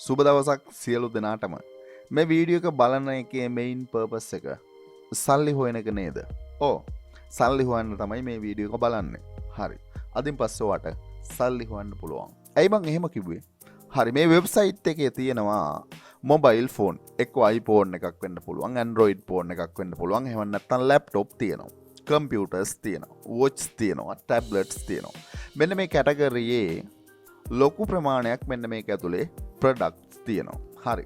සුබ දවසක් සියලු දෙනාටම. මේ වීඩියෝ එක බලන එකේ මේන් පර්පස් එක සල්ලි හොයන එක නේද? ඕ සල්ලි හොයන්න තමයි මේ වීඩියෝ එක බලන්නේ. හරි. අදින් පස්සේ ඔයාට සල්ලි හොයන්න පුළුවන්. ඇයි මං එහෙම කිව්වේ? හරි, මේ වෙබ්සයිට් එකේ තියෙනවා මොබයිල් ෆෝන්. එක්ක iPhone එකක් වෙන්න පුළුවන්, Android phone එකක් වෙන්න පුළුවන්. එහෙම නැත්නම් laptop තියෙනවා. කම්පියුටර්ස් තියෙනවා, වොච් තියෙනවා, ටැබ්ලට්ස් තියෙනවා. මෙන්න මේ කැටගරියේ ලොකු ප්‍රමාණයක් මෙන්න මේක ඇතුලේ ප්‍රොඩක්ට්ස් තියෙනවා. හරි.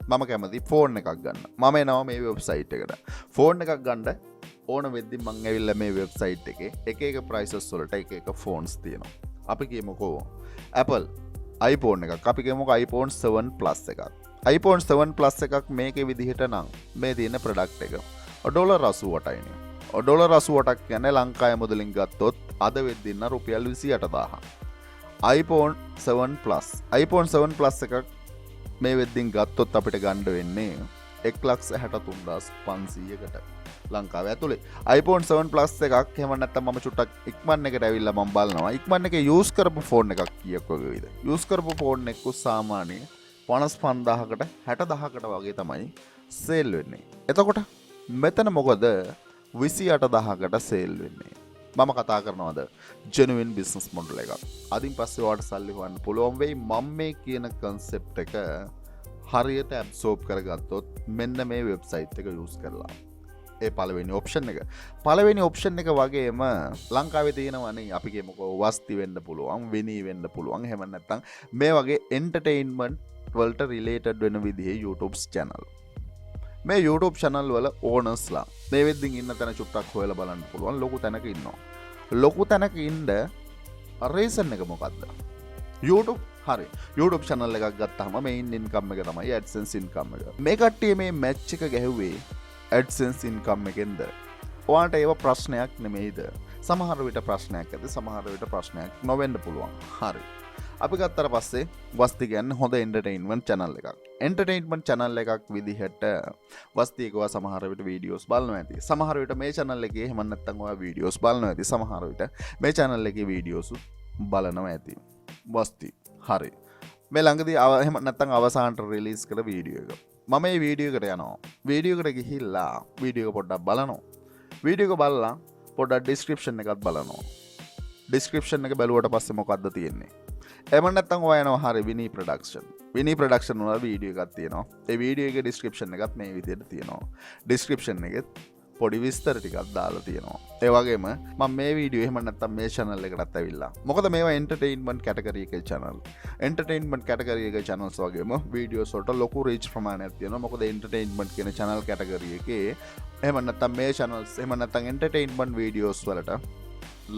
මම කැමති ෆෝන් එකක් ගන්න. මම එනවා මේ වෙබ්සයිට් එකට. ෆෝන් එකක් ගන්න ඕන වෙද්දි මං ඇවිල්ලා මේ වෙබ්සයිට් එකේ එක ප්‍රයිසස් වලට එක ෆෝන්ස් තියෙනවා. අපි කියමුකෝ Apple iPhone එකක්. අපි කියමුකෝ iPhone 7 Plus එකක්. iPhone 7 Plus එකක් මේකේ විදිහට නම් මේ තියෙන ප්‍රොඩක්ට් එක ඩොලර් 88යිනේ. ඩොලර් 88ක් කියන්නේ ලංකාවේ මුදලින් ගත්තොත් අද වෙද්දින්න රුපියල් 28000. iPhone 7 Plus එකක් මේ වෙද්දින් ගත්තොත් අපිට ගන්න වෙන්නේ 1,63,500කට ලංකාවේ ඇතුලේ. iPhone 7 Plus එකක් එහෙම නැත්නම් මම චුට්ටක් ඉක්මන් එකට ඇවිල්ලා මම බලනවා. ඉක්මන් එකේ යූස් කරපු ෆෝන් එකක් කීයක් වගේ වේද? යූස් කරපු ෆෝන් එක සාමාන්‍ය 55000කට 60000කට වගේ තමයි සේල් වෙන්නේ. එතකොට මෙතන මොකද 28000කට සේල් වෙන්නේ? මම කතා කරනවාද ජෙනුවින් බිස්නස් මොඩල් එකක්. අදින් පස්සේ ඔයාලට සල්ලි හොයන්න පුළුවන් වෙයි. මම මේ කියන concept එක හරියට absorb කරගත්තොත් මෙන්න මේ වෙබ්සයිට් එක use කරලා. ඒ පළවෙනි ඔප්ෂන් එක. පළවෙනි ඔප්ෂන් එක වගේම ලංකාවේ තියෙනවනේ අපි කියමුකෝ වස්ති වෙන්න පුළුවන්, විනී වෙන්න පුළුවන්. එහෙම නැත්නම් මේ වගේ entertainment වලට related වෙන විදිහේ YouTube channel. මේ YouTube channel වල ඕනර්ස්ලා මේ වෙද්දින් ඉන්න තැන චුට්ටක් හොයලා බලන්න පුළුවන්. ලොකු තැනක ඉන්නවා. ලොකු තැනක ඉන්න රීසන් එක මොකද්ද? YouTube. හරි. YouTube channel එකක් ගත්තාම main income එක තමයි AdSense income එක. මේ කට්ටිය මේ match එක ගැහුවේ AdSense income එකෙන්ද? ඔයාලට ඒව ප්‍රශ්නයක් නෙමෙයිද? සමහර විට ප්‍රශ්නයක් ඇති, සමහර විට ප්‍රශ්නයක් නොවෙන්න පුළුවන්. හරි. අපි ගත්තට පස්සේ වස්ති කියන්නේ හොඳ එන්ටර්ටේන්මන්ට් channel එකක්. එන්ටර්ටේන්මන්ට් channel එකක් විදිහට වස්ති එකව සමහර විට වීඩියෝස් බලනවා ඇති. සමහර විට මේ channel එකේ එහෙම නැත්නම් ඔයා වීඩියෝස් බලනවා ඇති. සමහර විට මේ channel එකේ වීඩියෝස් බලනවා ඇති. වස්ති. හරි. මේ ළඟදී එහෙම නැත්නම් අවසානට රිලීස් කළ වීඩියෝ එක. මම මේ වීඩියෝ එකට යනවා. වීඩියෝ එකට ගිහිල්ලා වීඩියෝ එක පොඩ්ඩක් බලනවා. වීඩියෝ එක බලලා පොඩ්ඩක් ඩිස්ක්‍රිප්ෂන් එකත් බලනවා. ඩිස්ක්‍රිප්ෂන් එක බැලුවට පස්සේ මොකද්ද තියෙන්නේ? එහෙම නැත්නම් ඔයා යනවා හරි විනී ප්‍රොඩක්ෂන්. විනී ප්‍රොඩක්ෂන් වල වීඩියෝ එකක් තියෙනවා. ඒ වීඩියෝ එකේ ඩිස්ක්‍රිප්ෂන් එකත් මේ විදිහට තියෙනවා. ඩිස්ක්‍රිප්ෂන් එකෙත් පොඩි විස්තර ටිකක් දාලා තියෙනවා. ඒ වගේම මම මේ වීඩියෝ එහෙම නැත්නම් මේ channel එකටත් ඇවිල්ලා. මොකද මේවා entertainment category එකේ channel. entertainment category එකේ channels වගේම වීඩියෝස් වලට ලොකු reach ප්‍රමාණයක් තියෙනවා. මොකද entertainment කියන channel category එකේ එහෙම නැත්නම් මේ channels එහෙම නැත්නම් entertainment videos වලට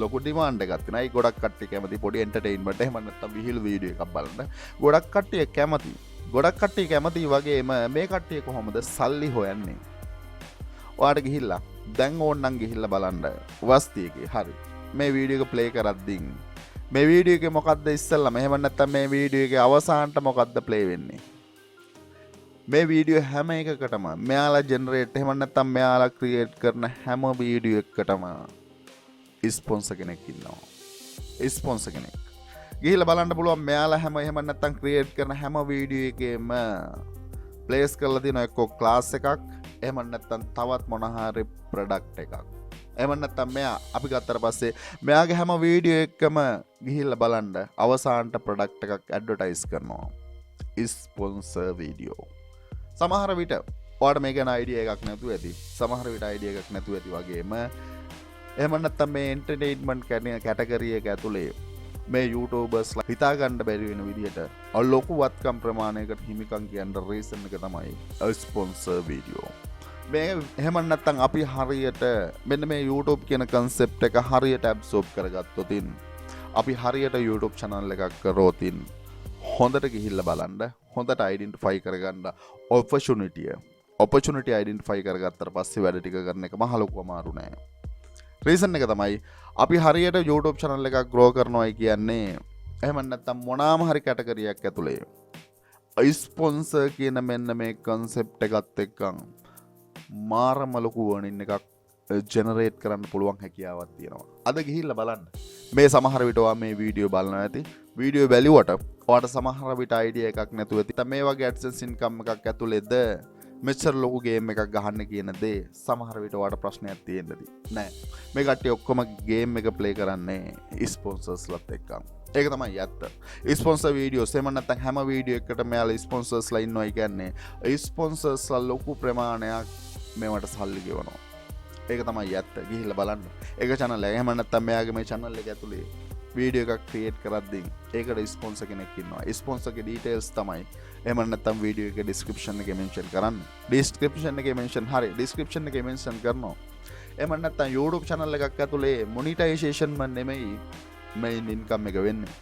ලොකු ඩිමාන්ඩ් එකක් තියෙනවා. ඒ ගොඩක් කට්ටිය කැමති පොඩි එන්ටර්ටේන්මන්ට් එහෙම නැත්නම් විහිළු වීඩියෝ එකක් බලන්න. ගොඩක් කට්ටිය කැමති. ගොඩක් කට්ටිය කැමති වගේම මේ කට්ටිය කොහොමද සල්ලි හොයන්නේ? ඔයාට ගිහිල්ලා දැන් ඕන්නම් ගිහිල්ලා බලන්න වස්ති එකේ. හරි. මේ වීඩියෝ එක ප්ලේ කරද්දී මේ වීඩියෝ එකේ මොකද්ද ඉස්සෙල්ලාම එහෙම නැත්නම් මේ වීඩියෝ එකේ අවසානට මොකද්ද ප්ලේ වෙන්නේ? මේ වීඩියෝ හැම එකකටම මෙයාලා ජෙනරේට් එහෙම නැත්නම් මෙයාලා ක්‍රියේට් කරන හැම වීඩියෝ එකකටම ස්පොන්සර් කෙනෙක් ඉන්නවා. ස්පොන්සර් කෙනෙක්. ගිහිල්ලා බලන්න පුළුවන් මෙයාලා හැම එහෙම නැත්නම් ක්‍රියේට් කරන හැම වීඩියෝ එකේම ප්ලේස් කරලා තියෙන එක්ක ක්ලාස් එකක් එහෙම නැත්නම් තවත් මොන හරි ප්‍රොඩක්ට් එකක්. එහෙම නැත්නම් මෙයා අපි ගත්තට පස්සේ මෙයාගේ හැම වීඩියෝ එකකම ගිහිල්ලා බලන්න අවසානට ප්‍රොඩක්ට් එකක් ඇඩ්වර්ටයිස් කරනවා. Sponsor video. සමහර විට ඔයාලට මේක ගැන අයිඩියා එකක් නැතුව ඇති. සමහර විට අයිඩියා එකක් නැතුව ඇති වගේම එහෙම නැත්නම් මේ එන්ටර්ටේන්මන්ට් කැටගරි එක ඇතුලේ මේ YouTubers හිතා ගන්න බැරි වෙන විදිහට ලොකු වත්කම් ප්‍රමාණයකට හිමිකම් කියන්න රීසන් එක තමයි ස්පොන්සර් වීඩියෝ. මේ එහෙම නැත්නම් අපි හරියට මෙන්න මේ YouTube කියන concept එක හරියට absorb කරගත්තොතින් අපි හරියට YouTube channel එකක් කරොතින් හොඳට ගිහිල්ලා බලන්න හොඳට identify කරගන්න opportunity identify කරගත්තට පස්සේ වැඩ ටික කරන එක මහ ලොකු අමාරු නෑ. රීසන් එක තමයි අපි හරියට YouTube channel එකක් grow කරනවායි කියන්නේ එහෙම නැත්නම් මොනාම හරි කැටගරි එකක් ඇතුලේ ස්පොන්සර් කියන මෙන්න මේ concept එකත් එක්කන් මාරම ලොකු earning එකක් ජෙනරේට් කරන්න පුළුවන් හැකියාවක් තියෙනවා. අද ගිහිල්ලා බලන්න. මේ සමහර විට ඔයා මේ වීඩියෝ බලනවා ඇති. වීඩියෝ බැලුවට ඔයාට සමහර විට අයිඩියා එකක් නැතුව ඇති. මේ වගේ AdSense income එකක් ඇතුළේද මෙච්චර ලොකු ගේම් එකක් ගහන්න කියන දේ සමහර විට ඔයාට ප්‍රශ්නයක් තියෙන්නදී. නෑ. මේ කට්ටිය ඔක්කොම ගේම් එක ප්ලේ කරන්නේ ස්පොන්සර්ස්ලත් එක්ක. ඒක තමයි ඇත්ත. ස්පොන්සර් වීඩියෝස් එහෙම නැත්නම් හැම වීඩියෝ එකකට මෙයාලා ස්පොන්සර්ස්ලා ඉන්නවා. ඒ කියන්නේ ස්පොන්සර්ස්ලා ලොකු ප්‍රමාණයක් මේවට සල්ලි ගෙවනවා. ඒක තමයි ඇත්ත. ගිහිල්ලා බලන්න. ඒක channel එක. එහෙම නැත්නම් මෙයාගේ මේ channel එක ඇතුලේ වීඩියෝ එකක් ක්‍රියේට් කරද්දී ඒකට ස්පොන්සර් කෙනෙක් ඉන්නවා. ස්පොන්සර්ගේ ඩීටේල්ස් තමයි එහෙම නැත්නම් වීඩියෝ එකේ ඩිස්ක්‍රිප්ෂන් එකේ මෙන්ෂන් කරන්න. ඩිස්ක්‍රිප්ෂන් එකේ මෙන්ෂන් හරි. ඩිස්ක්‍රිප්ෂන් එකේ මෙන්ෂන් කරනවා. එහෙම නැත්නම් YouTube channel එකක් ඇතුලේ මොනිටයිසේෂන් මන් නෙමෙයි main income එක වෙන්නේ.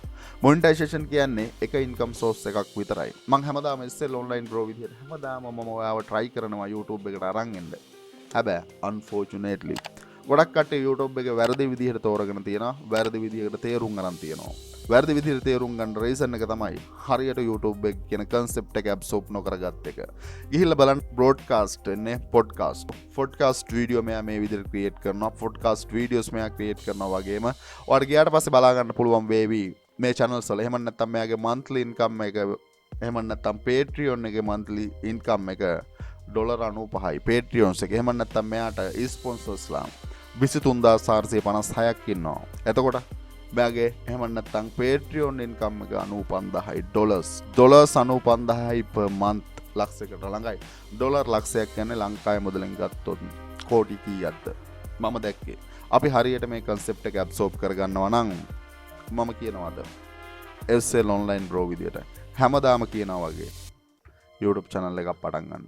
මොනිටයිසේෂන් කියන්නේ එක income source එකක් විතරයි. මම හැමදාම ඉස්සෙල් online bro විදියට හැමදාම මම ඔයාව try කරනවා YouTube එකට අරන් එන්න. හැබැයි unfortunately ගොඩක් කට්ටිය YouTube එක වැරදි විදිහට තෝරගෙන තියෙනවා. වැරදි විදිහකට තේරුම් ගන්න තියෙනවා. වැරදි විදිහට තේරුම් ගන්න රීසන් එක තමයි හරියට YouTube එක කියන concept එක absorb නොකරගත් එක. ගිහිල්ලා බලන්න broadcast එන්නේ podcast. podcast video මෙයා මේ විදිහට create කරනවා. podcast videos මෙයා create කරනවා වගේම ඔයාලට ගියාට පස්සේ බලා ගන්න පුළුවන් වේවි මේ channels වල. එහෙම නැත්නම් මෙයාගේ monthly income එක එහෙම නැත්නම් Patreon එකේ monthly income එක $95යි Patreons එක. එහෙම නැත්නම් මෙයාට sponsorsලා 23456ක් ඉන්නවා. එතකොට බෑගේ එහෙම නැත්නම් Patreon income එක $95000. $95000 per month ලක්ෂයකට ළඟයි. ඩොලර් ලක්ෂයක් කියන්නේ ලංකාවේ මුදලින් ගත්තොත් කෝටි කීයක්ද? මම දැක්කේ. අපි හරියට මේ concept එක absorb කරගන්නවා නම් මම කියනවාද SL online bro විදියට හැමදාම කියනවා වගේ YouTube channel එකක් පටන් ගන්න.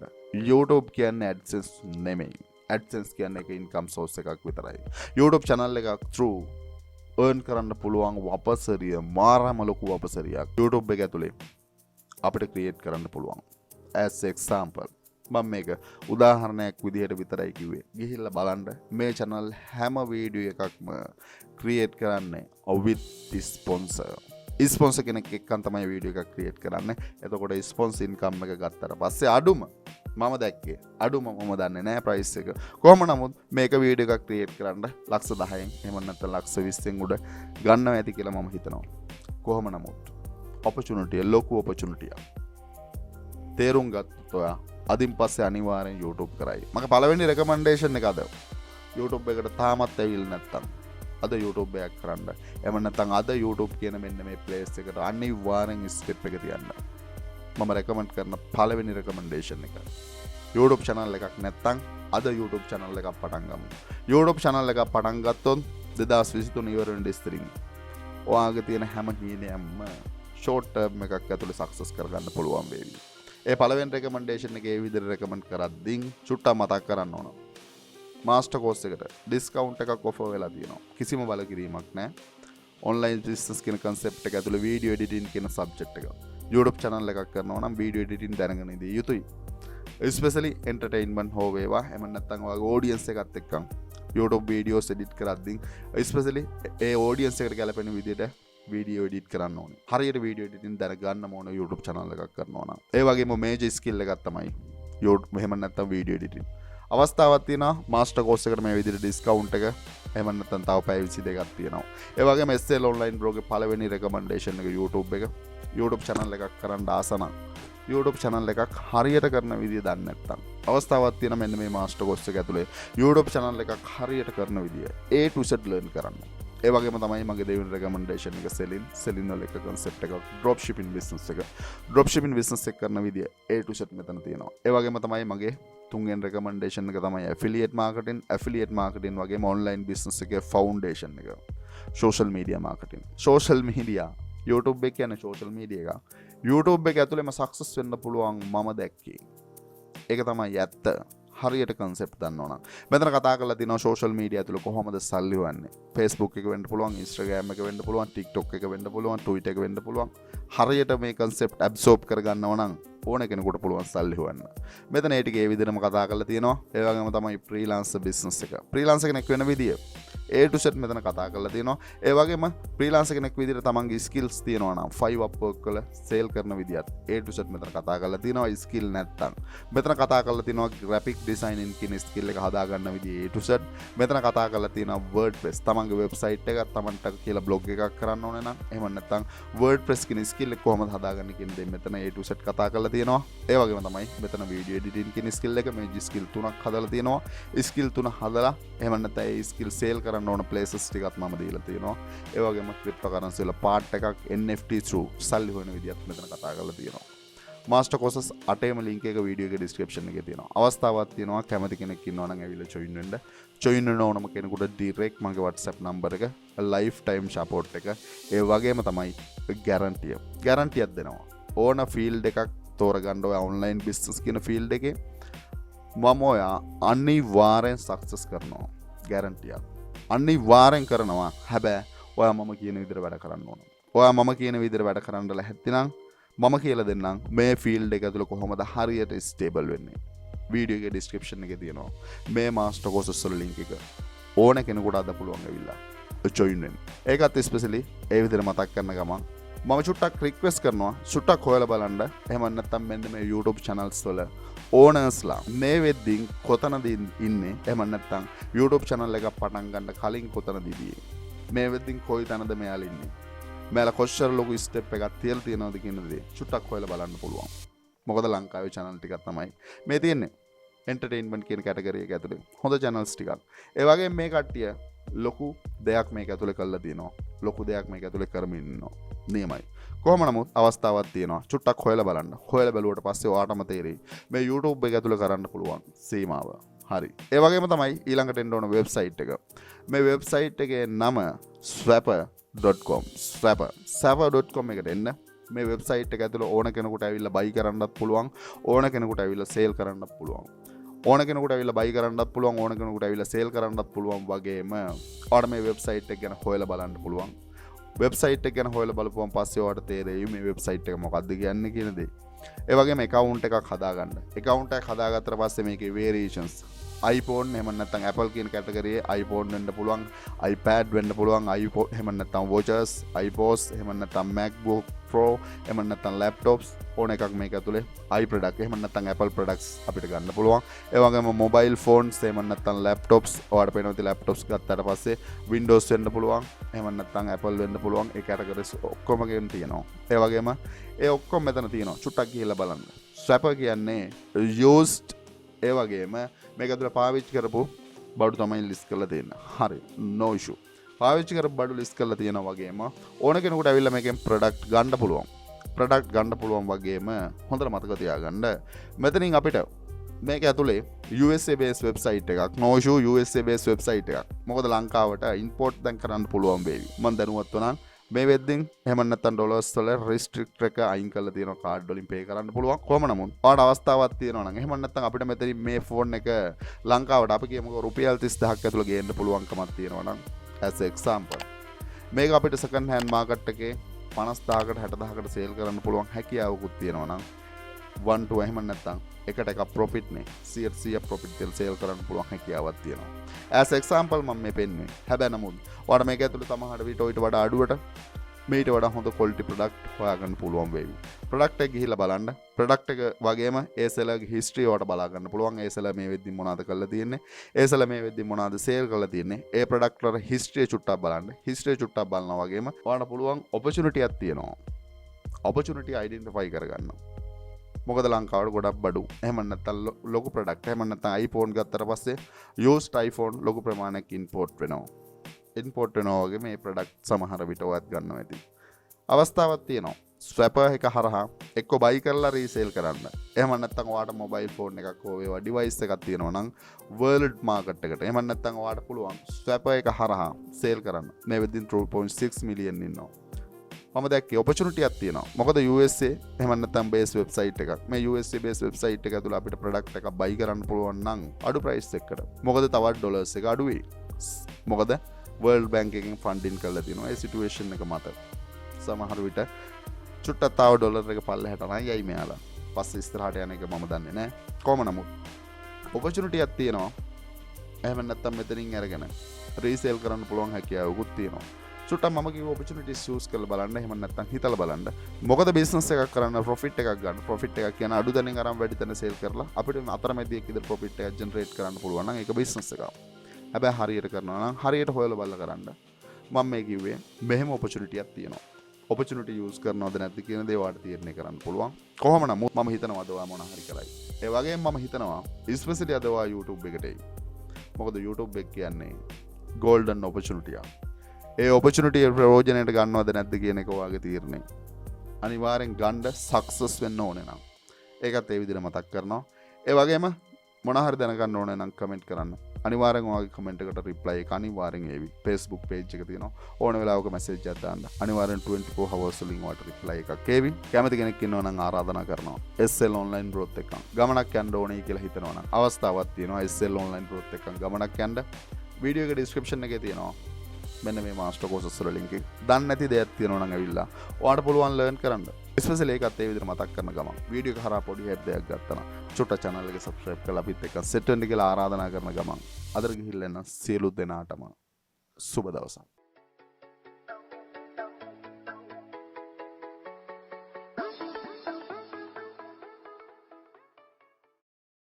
YouTube කියන්නේ AdSense නෙමෙයි. AdSense කියන්නේ එක income source එකක් විතරයි. YouTube channel එකක් through earn කරන්න පුළුවන් වපසරිය මාරම ලොකු වපසරියක් YouTube එක ඇතුලේ අපිට create කරන්න පුළුවන්. As example මම මේක උදාහරණයක් විදිහට විතරයි කිව්වේ. ගිහිල්ලා බලන්න මේ channel හැම වීඩියෝ එකක්ම create කරන්නේ with sponsor. ස්පොන්සර් කෙනෙක් එක්කන් තමයි වීඩියෝ එකක් ක්‍රියේට් කරන්නේ. එතකොට ස්පොන්සර් ඉන්කම් එක ගත්තට පස්සේ අඩුම මම දැක්කේ අඩුම මම දන්නේ නැහැ ප්‍රයිස් එක. කොහොම නමුත් මේක වීඩියෝ එකක් ක්‍රියේට් කරන්න ලක්ෂ 10න් එහෙම නැත්නම් ලක්ෂ 20න් උඩ ගන්නවා ඇති කියලා මම හිතනවා. කොහොම නමුත් opportunity ලොකු opportunity එක. තේරුම් ගත්තොත් ඔයා අදින් පස්සේ අනිවාර්යෙන් YouTube කරයි. මගේ පළවෙනි recommendation එක අද. YouTube එකට තාමත් ඇවිල්ලා නැත්තම් අද YouTube එකක් කරන්න. එහෙම නැත්නම් අද YouTube කියන මෙන්න මේ place එකට අනිවාර්යෙන් skip එක තියන්න. මම recommend කරන පළවෙනි recommendation එක. YouTube channel එකක් නැත්නම් අද YouTube channel එකක් පටන් ගමු. YouTube channel එකක් පටන් ගත්තොත් 2023 ඉවර වෙන දිස්ත්‍රින් ඔයාගේ තියෙන හැම කීනයක්ම short term එකක් ඇතුලේ success කරගන්න පුළුවන් වේවි. ඒ පළවෙනි recommendation එකේ ඒ විදිහට recommend කරද්දී චුට්ටක් මතක් කරන්න ඕන. මාස්ටර් කෝස් එකට ඩිස්කවුන්ට් එකක් ඔෆර් වෙලා තියෙනවා. කිසිම බලකිරීමක් නැහැ. ඔන්ලයින් බිස්නස් කියන concept එක ඇතුළේ වීඩියෝ එඩිටින් කියන subject එක. YouTube channel එකක් කරනවා නම් වීඩියෝ එඩිටින් දැනගෙන ඉඳී යුතුයි. especially entertainment හෝ වේවා එහෙම නැත්නම් ඔයාගේ audience එකත් එක්කන් YouTube videos edit කරද්දී especially ඒ audience එකට ගැලපෙන විදිහට වීඩියෝ එඩිට් කරන්න ඕනේ. හරියට වීඩියෝ එඩිටින් දැනගන්න ඕන YouTube channel එකක් කරනවා නම්. ඒ වගේම මේජර් ස්කිල් එකක් තමයි YouTube එහෙම නැත්නම් වීඩියෝ එඩිටින්. අවස්ථාවක් තියෙනවා මාස්ටර් කෝස් එකට මේ විදිහට ඩිස්කවුන්ට් එක එහෙම නැත්නම් තව පැය 22ක් තියෙනවා. ඒ වගේම SL online bro ගේ පළවෙනි recommendation එක YouTube එක. YouTube channel එකක් කරන්න ආස නම් YouTube channel එකක් හරියට කරන විදිය දන්නේ නැත්නම් අවස්ථාවක් තියෙනවා මෙන්න මේ මාස්ටර් කෝස් එක ඇතුලේ YouTube channel එකක් හරියට කරන විදිය A to Z learn කරන්න. ඒ වගේම තමයි මගේ දෙවෙනි recommendation එක selling වල එක concept එක drop shipping business එක. drop shipping business එක කරන විදිය A to Z මෙතන තියෙනවා. ඒ වගේම තමයි මගේ තුන්වෙනි recommendation එක තමයි affiliate marketing වගේම online business එකේ foundation එක. social media marketing. social media YouTube එක කියන්නේ social media එක. YouTube එක ඇතුළේම success වෙන්න පුළුවන් මම දැක්කේ. ඒක තමයි ඇත්ත. හරියට concept දන්න ඕන. මෙතන කතා කරලා තිනවා social media ඇතුළේ කොහොමද සල්ලි හොයන්නේ. Facebook එක වෙන්න පුළුවන්, Instagram එක වෙන්න පුළුවන්, TikTok එක වෙන්න පුළුවන්, Twitter එක වෙන්න පුළුවන්. හරියට මේ concept absorb කරගන්නව නම් ඕන කෙනෙකුට පුළුවන් සල්ලි හොයන්න. මෙතන ඒ ටික ඒ විදිහටම කතා කරලා තියෙනවා. ඒ වගේම තමයි freelancer business එක. freelancer කෙනෙක් වෙන විදිය. A to Z මෙතන කතා කරලා තියෙනවා. ඒ වගේම ෆ්‍රීලාන්සර් කෙනෙක් විදිහට තමන්ගේ ස්කිල්ස් තියෙනවා නම් 5 Upwork වල සේල් කරන විදිහත් A to Z මෙතන කතා කරලා තියෙනවා. ස්කිල් නැත්තම් මෙතන කතා කරලා තියෙනවා graphic designing කියන ස්කිල් එක හදා ගන්න විදිහ A to Z. මෙතන කතා කරලා තියෙනවා WordPress තමන්ගේ වෙබ්සයිට් එකක් තමන්ට කියලා බ්ලොග් එකක් කරන්න ඕනේ නම් එහෙම නැත්නම් WordPress කියන ස්කිල් එක කොහොමද හදාගන්නේ කියන දේ මෙතන A to Z කතා කරලා තියෙනවා. ඒ වගේම තමයි මෙතන වීඩියෝ එඩිටින් කියන ස්කිල් එක මේ ස්කිල් 3ක් හදලා තියෙනවා. ස්කිල් 3 හදලා එහෙම නැත්නම් ඒ ස්කිල් සේල් කරන්න ඕන ප්ලේසස් ටිකක් මම දීලා තියෙනවා. ඒ වගේම ක්‍රිප්ටෝකරන්සි වල පාර්ට් එකක් NFT through සල්ලි හොයන විදිහත් මෙතන කතා කරලා තියෙනවා. මාස්ටර් කෝසස් 8ේම ලින්ක් එක වීඩියෝ එකේ ඩිස්ක්‍රිප්ෂන් එකේ තියෙනවා. අවස්ථාවක් තියෙනවා කැමති කෙනෙක් ඉන්නවා නම් ඇවිල්ලා join වෙන්න. join වෙන්න ඕනම කෙනෙකුට direct මගේ WhatsApp number එක lifetime support එක ඒ වගේම තමයි guarantee. guaranteeයක් දෙනවා. ඕන field එකක් තෝරගන්න ඔය online business කියන field එකේ මම ඔයා අනිවාර්යෙන් සක්සස් කරනවා. ගැරන්ටියක්. අනිවාර්යෙන් කරනවා. හැබැයි ඔයා මම කියන විදිහට වැඩ කරන්න ඕන. ඔයා මම කියන විදිහට වැඩ කරන්න ලැහැත්ති නම් මම කියලා දෙන්නම් මේ ෆීල්ඩ් එක ඇතුළේ කොහොමද හරියට ස්ටේබල් වෙන්නේ. වීඩියෝ එකේ ඩිස්ක්‍රිප්ෂන් එකේ තියෙනවා. මේ මාස්ටර් කෝසස් වල ලින්ක් එක. ඕන කෙනෙකුට අද පුළුවන් ඇවිල්ලා join වෙන්න. ඒකත් ස්පෙෂලි ඒ විදිහට මතක් කරන ගමන් මම චුට්ටක් රික්වෙස්ට් කරනවා. චුට්ටක් හොයලා බලන්න. එහෙම නැත්නම් මෙන්න මේ YouTube channels වල ඕනර්ස්ලා මේ වෙද්දින් කොතනද ඉන්නේ? එහෙම නැත්නම් YouTube channel එකක් පටන් ගන්න කලින් කොතනද ඉන්නේ? මේ වෙද්දින් කොයි තැනද මෙයාලා ඉන්නේ? මෙයාලා කොච්චර ලොකු ස්ටෙප් එකක් තියලා තියෙනවද කියන දේ චුට්ටක් හොයලා බලන්න පුළුවන්. මොකද ලංකාවේ channel ටිකක් තමයි මේ තියෙන්නේ. entertainment කියන කැටගරි එක ඇතුලේ හොඳ channels ටිකක්. ඒ වගේම මේ කට්ටිය ලොකු දෙයක් මේක ඇතුලේ කරලා තියෙනවා. ලොකු දෙයක් මේක ඇතුලේ කරමින් ඉන්නවා. නියමයි. කොහොම නමුත් අවස්ථාවක් තියෙනවා. චුට්ටක් හොයලා බලන්න. හොයලා බැලුවට පස්සේ ඔයාටම තේරෙයි මේ YouTube එක ඇතුලේ කරන්න පුළුවන් සීමාව. හරි. ඒ වගේම තමයි ඊළඟට එන්න ඕන වෙබ්සයිට් එක. මේ වෙබ්සයිට් එකේ නම swapper.com. swapper.com එකට එන්න. මේ වෙබ්සයිට් එක ඇතුලේ ඕන කෙනෙකුට ඇවිල්ලා buy කරන්නත් පුළුවන්. ඕන කෙනෙකුට ඇවිල්ලා sell කරන්නත් පුළුවන්. ඕන කෙනෙකුට ඇවිල්ලා buy කරන්නත් පුළුවන්. ඕන කෙනෙකුට ඇවිල්ලා sell කරන්නත් පුළුවන් වගේම ඔයාලට මේ වෙබ්සයිට් එක ගැන හොයලා බලන්න පුළුවන්. වෙබ්සයිට් එක ගැන හොයලා බලපුවම පස්සේ ඔයාලට තේරෙයි මේ වෙබ්සයිට් එක මොකක්ද කියන්නේ කියන දේ. ඒ වගේම account එකක් හදාගන්න. account එකක් හදාගත්තට පස්සේ මේකේ variations iPhone එහෙම නැත්නම් Apple කියන කැටගරියේ iPhone වෙන්න පුළුවන්, iPad වෙන්න පුළුවන්, iPod එහෙම නැත්නම් watches, iPods එහෙම නැත්නම් MacBook Pro එහෙම නැත්නම් laptops ඕන එකක් මේක ඇතුලේ iProduct එහෙම නැත්නම් Apple products අපිට ගන්න පුළුවන්. ඒ වගේම mobile phones එහෙම නැත්නම් laptops ඔයාලට පේනවා laptops ගත්තාට පස්සේ Windows වෙන්න පුළුවන්. එහෙම නැත්නම් Apple වෙන්න පුළුවන්. ඒ කැටගරිස් ඔක්කොම ගෙන් තියෙනවා. ඒ වගේම ඒ ඔක්කොම මෙතන තියෙනවා. චුට්ටක් ගිහලා බලන්න. Swapper කියන්නේ used ඒ වගේම මේක ඇතුළේ පාවිච්චි කරපු බඩු තමයි ලිස්ට් කරලා තියෙන්නේ. හරි. no issue. පාවිච්චි කරපු බඩු ලිස්ට් කරලා තියෙනවා වගේම ඕන කෙනෙකුට ඇවිල්ලා මේකෙන් ප්‍රොඩක්ට් ගන්න පුළුවන්. ප්‍රොඩක්ට් ගන්න පුළුවන් වගේම හොඳට මතක තියාගන්න. මෙතනින් අපිට මේක ඇතුලේ USA based website එකක්, no issue USA based website එකක්. මොකද ලංකාවට import දැන් කරන්න පුළුවන් වේවි. මම දැනුවත් වුණා මේ වෙද්දින් එහෙම නැත්නම් ඩොලර්ස් වල රිස්ට්‍රික්ට් එක අයින් කරලා තියෙනවා. කාඩ් වලින් පේ කරන්න පුළුවන්. කොහොම නමුත් ඔයාලට අවස්ථාවක් තියෙනවා නම් එහෙම නැත්නම් අපිට මෙතනින් මේ ෆෝන් එක ලංකාවට අපි කියමුකෝ රුපියල් 30000ක් ඇතුළේ ගේන්න පුළුවන්කමක් තියෙනවා නම් as example මේක අපිට second hand market එකේ 50000කට 60000කට සේල් කරන්න පුළුවන් හැකියාවකුත් තියෙනවා නම් 1 to එහෙම නැත්නම් එකට එකක් ප්‍රොෆිට් නේ 100% ප්‍රොෆිට් දෙල් සේල් කරන්න පුළුවන් හැකියාවක් තියෙනවා. as example මම මේ පෙන්නුවේ. හැබැයි නමුත් ඔයාලට මේක ඇතුළේ සමහර විට ඊට වඩා අඩුවට මේට වඩා හොඳ quality product හොයාගන්න පුළුවන් වෙයි. product එක ගිහිල්ලා බලන්න. product එක වගේම ඒ seller history ඔයාලට බලා ගන්න පුළුවන්. ඒ seller මේ වෙද්දි මොනවද කරලා තියෙන්නේ? ඒ seller මේ වෙද්දි මොනවද sale කරලා තියෙන්නේ? ඒ product වල history චුට්ටක් බලන්න. history චුට්ටක් බලනවා වගේම ඔයාලට පුළුවන් opportunity එකක් තියෙනවා. opportunity identify කරගන්න. මොකද ලංකාවට ගොඩක් බඩු. එහෙම නැත්නම් ලොකු ප්‍රොඩක්ට්. එහෙම නැත්නම් iPhone ගත්තට පස්සේ used iPhone ලොකු ප්‍රමාණයක් import වෙනවා. import වෙනවා වගේ මේ ප්‍රොඩක්ට් සමහර විට ඔයත් ගන්නවා ඇති. අවස්ථාවක් තියෙනවා. Swapper එක හරහා එක්ක buy කරලා resale කරන්න. එහෙම නැත්නම් ඔයාට mobile phone එකක් හෝ වේවා device එකක් තියෙනවා නම් world market එකට. එහෙම නැත්නම් ඔයාට පුළුවන් Swapper එක හරහා sale කරන්න. මේ වෙද්දින් 2.6 million ඉන්නවා. මම දැක්කේ opportunity එකක් තියෙනවා. මොකද USA එහෙම නැත්නම් base website එකක්. මේ USA base website එක ඇතුළේ අපිට product එකක් buy කරන්න පුළුවන් නම් අඩු price එකකට. මොකද තවත් dollars එක අඩු වෙයි. මොකද World Bank එකෙන් funding කරලා තියෙනවා. ඒ situation එක මත සමහර විට චුට්ටක් තාව ඩොලර් එක පල්ලෙහාට නම් යයි මෙයාලා. පස්සේ ඉස්සරහට යන එක මම දන්නේ නැහැ. කොහොම නමුත් opportunity එකක් තියෙනවා. එහෙම නැත්නම් මෙතනින් අරගෙන රීසේල් කරන්න පුළුවන් හැකියාවකුත් තියෙනවා. චුට්ටක් මම කිව්ව ඔපචුනිටිස් යූස් කරලා බලන්න. එහෙම නැත්නම් හිතලා බලන්න. මොකද බිස්නස් එකක් කරන්න ප්‍රොෆිට් එකක් ගන්න. ප්‍රොෆිට් එකක් කියන අඩු දැනින් අරන් වැඩි තැන සේල් කරලා අපිට අතරමැදියෙක් විතර ප්‍රොෆිට් එකක් ජෙනරේට් කරන්න පුළුවන් නම් ඒක බිස්නස් එකක්. හැබැයි හරියට කරනවා නම් හරියට හොයලා බලලා කරන්න. මම මේ කිව්වේ මෙහෙම ඔපචුනිටියක් තියෙනවා. ඔපචුනිටි යූස් කරනවද නැද්ද කියන දේ වාට තීරණය කරන්න පුළුවන්. කොහොම නමුත් මම හිතනවා අද ඔයා මොන හරි කරයි. ඒ වගේම මම හිතනවා ස්පෙෂලි අද ඔයා YouTube එකට එයි. මොකද YouTube එක කියන්නේ golden opportunity එක. ඒ ඔපචුනිටි ප්‍රයෝජනයට ගන්නවද නැද්ද කියන එක ඔයාගේ තීරණය. අනිවාර්යෙන් ගන්න සක්සස් වෙන්න ඕනේ නම්. ඒකත් ඒ විදිහට මතක් කරනවා. ඒ වගේම මොන හරි දැනගන්න ඕනේ නම් කමෙන්ට් කරන්න. අනිවාර්යෙන් ඔයාගේ කමෙන්ට් එකට රිප්ලයි එක අනිවාර්යෙන් ඒවි. Facebook page එක තියෙනවා. ඕන වෙලාවක මැසේජ් එකක් දාන්න. අනිවාර්යෙන් 24 hours වලින් ඔයාලට රිප්ලයි එකක් ඒවි. කැමති කෙනෙක් ඉන්නවා නම් ආරාධනා කරනවා. SL online growth එක. ගමනක් යන්න ඕනේ කියලා හිතනවා නම් අවස්ථාවක් තියෙනවා. SL online growth එක ගමනක් යන්න. වීඩියෝ එක description එකේ තියෙනවා. මෙන්න මේ මාස්ටර් කෝසස් වල ලින්ක් එක. දන්නේ නැති දෙයක් තියෙනවා නම් ඇවිල්ලා ඔයාලට පුළුවන් ලර්න් කරන්න. ස්පෙෂලි ඒකත් ඒ විදිහට මතක් කරන ගමන් වීඩියෝ එක හරහා පොඩි හෙඩ් එකක් ගත්තා නම් චුට්ට channel එක subscribe කරලා අපිත් එක්ක set වෙන්න කියලා ආරාධනා කරන ගමන් අදට ගිහිල්ලා එන්න සියලු දෙනාටම සුබ දවසක්.